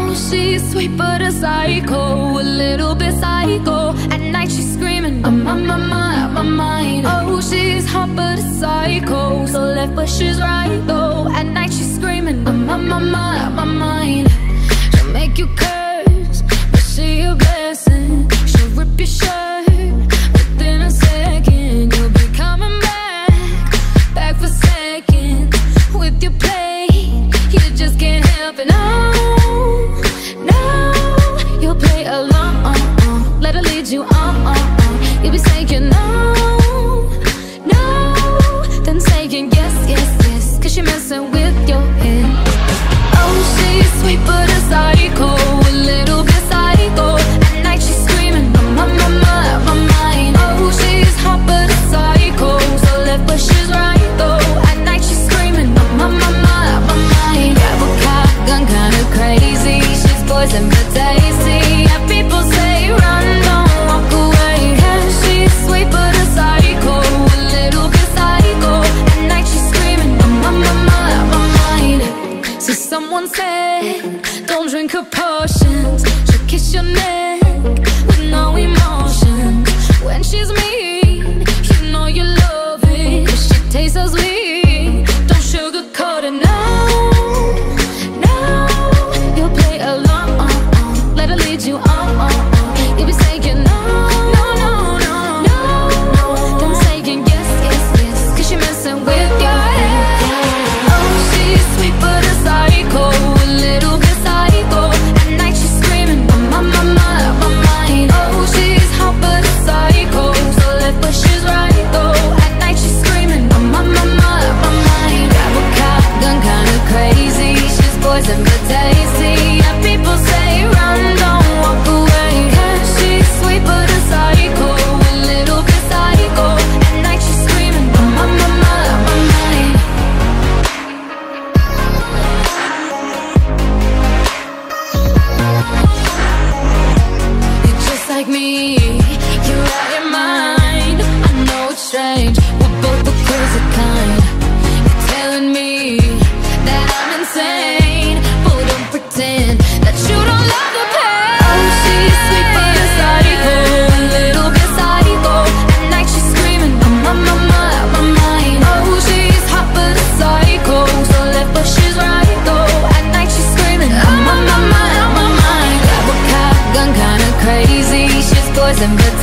Oh, she's sweet but a psycho, a little bit psycho. At night she's screaming, I'm on my mind. Oh, she's hot but a psycho, so left but she's right though. At night she's screaming, I'm on my mind. She'll make you curse, but she a blessing. She'll rip your shirt within a second. You'll be coming back for seconds with your play. You just can't help it, no, no. You'll play along, let her lead you on. You'll be saying no, no, then saying yes, yes, yes, cause you're messing with your head. Oh, she's sweet but a psycho, a little bit psycho. At night she's screaming, I'm on my mind. Oh, she's hot but a psycho, so left but she's right though. At night she's screaming, I'm on my mind. Grab a gun, kinda crazy. She's poison but tasty. Yeah, people say run, don't walk away. Yeah, she's sweet but a psycho, a little bit psycho. At night she's screaming, I'm on my mind. See, someone said, don't drink her potions. She'll kiss your neck with no emotion. When she's mean, you know you love it, 'cause she tastes so sweet. Don't sugarcoat it, no, no. You'll play along, let her lead you on. You'll be saying no, no, no, no, no. Then saying yes, yes, yes, 'cause you're messing with your head. Oh, she's sweet but a psycho, a little bit psycho. At night she's screaming, I'm on my mind. Oh, she's hot but a psycho, so left but she's right though. At night she's screaming, I'm on my mind. Grab a gun, kinda crazy. She's poison but tasty. Yeah, people say run, don't walk away. Yeah, she's sweet but a psycho, a little bit psycho. At night she's screaming, I'm on my mind. You're just like me, you're out your mind. I know it's strange, we're both the crazy kind. You're telling me that I'm insane, but don't pretend that you don't love the pain. Oh, she's sweet but a psycho, a little bit psycho. At night she's screaming, I'm on my mind. Oh, she's hot but a psycho, so left but she's right though. At night she's screaming, I'm on my mind. Grab a gun, kinda crazy. She's poison but